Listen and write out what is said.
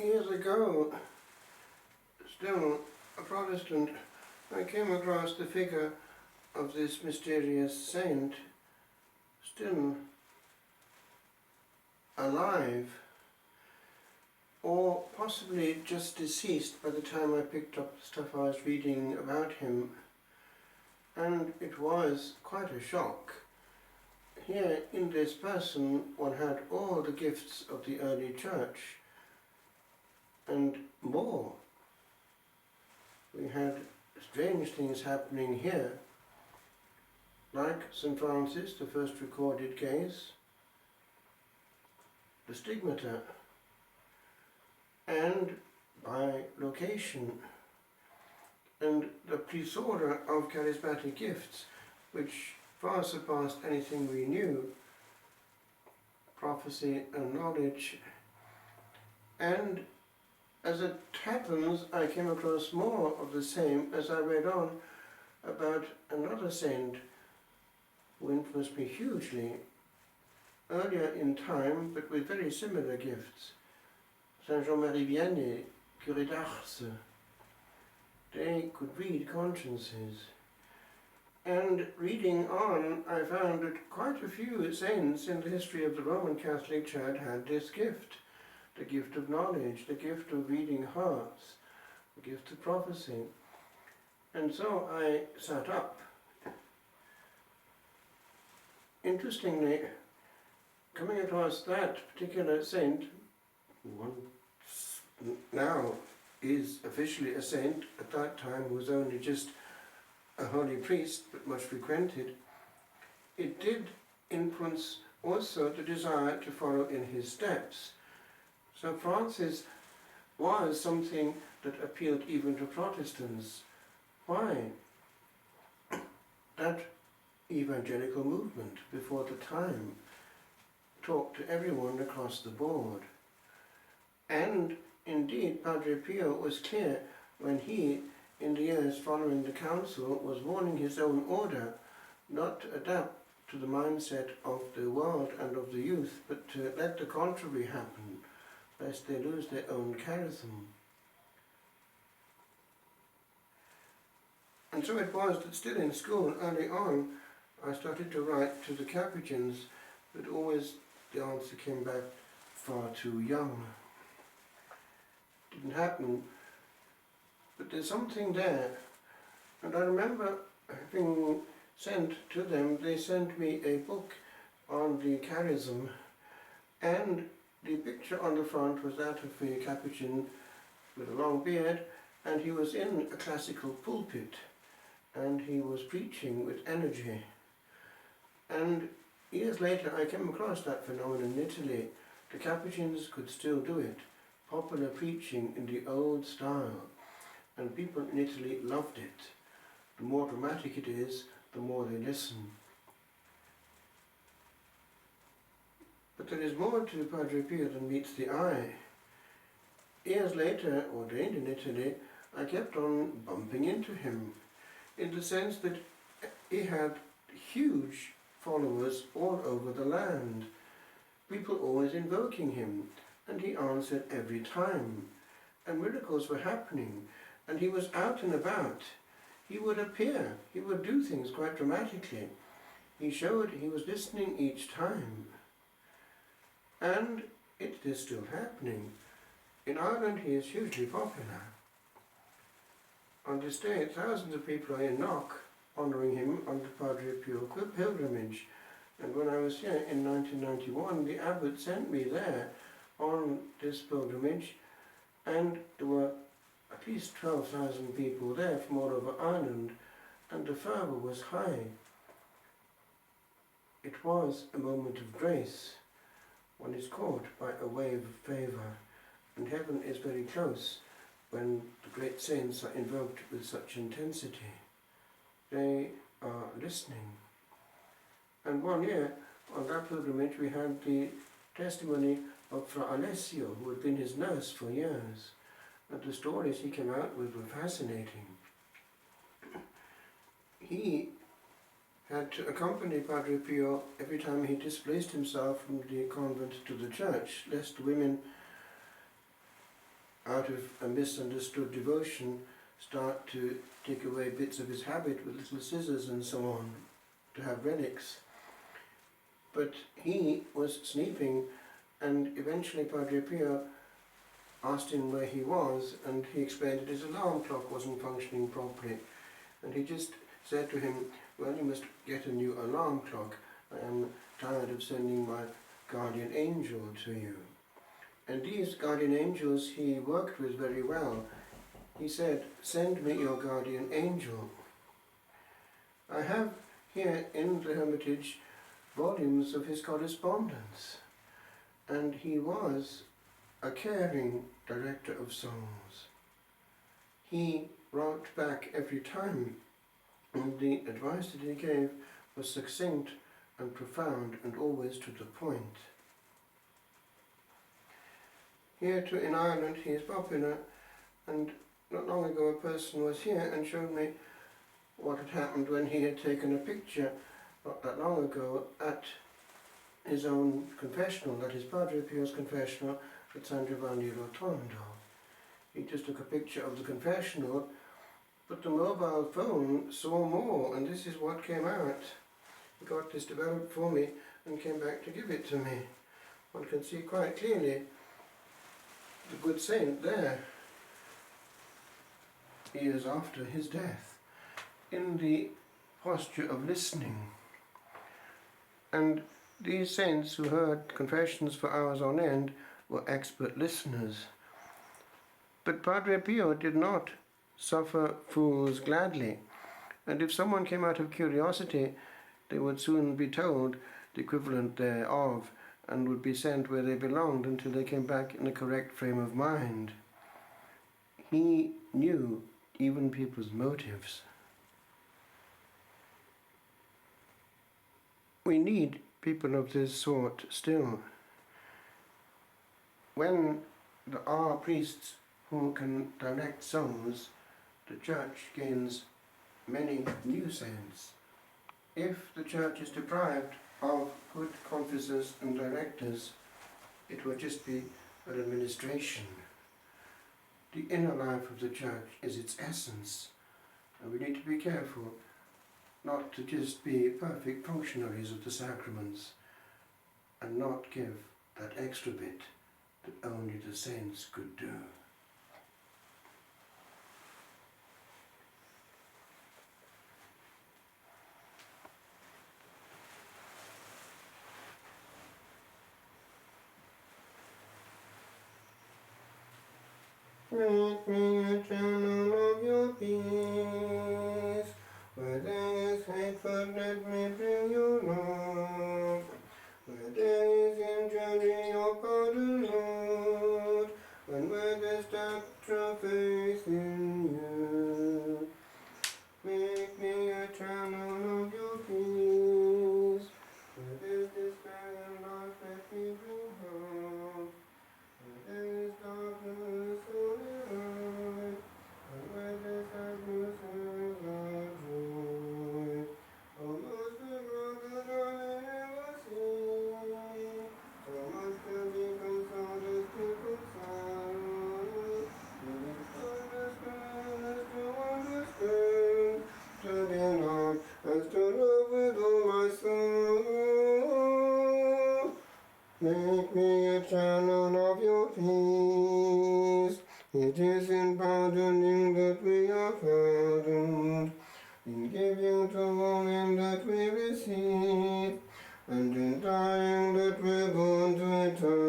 Years ago, still a Protestant, I came across the figure of this mysterious saint, still alive, or possibly just deceased by the time I picked up the stuff I was reading about him. And it was quite a shock. Here in this person one had all the gifts of the early church and more. We had strange things happening here, like St. Francis, the first recorded case, the stigmata, and by location, and the plethora of charismatic gifts, which far surpassed anything we knew, prophecy and knowledge. And as it happens, I came across more of the same as I read on about another saint who influenced me hugely, earlier in time, but with very similar gifts. Saint Jean-Marie Vianney, Curé d'Ars. They could read consciences. And reading on, I found that quite a few saints in the history of the Roman Catholic Church had this gift. The gift of knowledge, the gift of reading hearts, the gift of prophecy. And so I sat up. Interestingly, coming across that particular saint, one now is officially a saint, at that time was only just a holy priest, but much frequented, it did influence also the desire to follow in his steps. So Francis was something that appealed even to Protestants. Why? That evangelical movement before the time talked to everyone across the board. And indeed, Padre Pio was clear when he, in the years following the council, was warning his own order not to adapt to the mindset of the world and of the youth, but to let the contrary happen, lest they lose their own charism. And so it was that still in school, early on, I started to write to the Capuchins, but always the answer came back far too young. Didn't happen, but there's something there. And I remember having sent to them, they sent me a book on the charism, and the picture on the front was that of a Capuchin with a long beard, and he was in a classical pulpit, and he was preaching with energy. And years later I came across that phenomenon in Italy. The Capuchins could still do it, popular preaching in the old style, and people in Italy loved it. The more dramatic it is, the more they listen. But there is more to Padre Pio than meets the eye. Years later, ordained in Italy, I kept on bumping into him, in the sense that he had huge followers all over the land, people always invoking him, and he answered every time, and miracles were happening, and he was out and about. He would appear, he would do things quite dramatically. He showed he was listening each time. And it is still happening. In Ireland he is hugely popular. On this day, thousands of people are in Knock, honouring him on the Padre Pio pilgrimage. And when I was here in 1991, the abbot sent me there on this pilgrimage, and there were at least 12,000 people there from all over Ireland, and the fervour was high. It was a moment of grace. One is caught by a wave of favour, and heaven is very close when the great saints are invoked with such intensity. They are listening. And one year, on that pilgrimage, we had the testimony of Fra Alessio, who had been his nurse for years. And the stories he came out with were fascinating. He had to accompany Padre Pio every time he displaced himself from the convent to the church, lest women out of a misunderstood devotion, start to take away bits of his habit with little scissors and so on, to have relics. But he was sleeping, and eventually Padre Pio asked him where he was, and he explained that his alarm clock wasn't functioning properly. And he just said to him, well, you must get a new alarm clock. I am tired of sending my guardian angel to you. And these guardian angels he worked with very well. He said, send me your guardian angel. I have here in the Hermitage volumes of his correspondence, and he was a caring director of souls. He wrote back every time, and the advice that he gave was succinct and profound and always to the point. Here too in Ireland he is popular, and not long ago a person was here and showed me what had happened when he had taken a picture not that long ago at his own confessional, that is Padre Pio's confessional at San Giovanni Rotondo. He just took a picture of the confessional, but the mobile phone saw more, and this is what came out. He got this developed for me and came back to give it to me. One can see quite clearly the good saint there, years after his death, in the posture of listening. And these saints who heard confessions for hours on end were expert listeners. But Padre Pio did not suffer fools gladly, and if someone came out of curiosity, they would soon be told the equivalent thereof, and would be sent where they belonged until they came back in a correct frame of mind. He knew even people's motives. We need people of this sort still. When there are priests who can direct souls, the Church gains many new saints. If the Church is deprived of good confessors and directors, it will just be an administration. The inner life of the Church is its essence, and we need to be careful not to just be perfect functionaries of the sacraments and not give that extra bit that only the saints could do. Make me a channel of your peace. Where there is hatred, let me bring your love. Where there is injury, your pardon, Lord. And where there's doubt, true faith in you. Make me a channel of your peace. Where there's despair and life, let me bring hope. Where there is darkness, only light. And where there's sadness, there is joy. Oh, most good Lord that I may ever see. So much to be consoled as to console. To understand, to understand. To be loved as to love with all my soul. Make me a channel of your peace. It is in pardoning that we are pardoned, in giving to all men that we receive, and in dying that we're born to eternal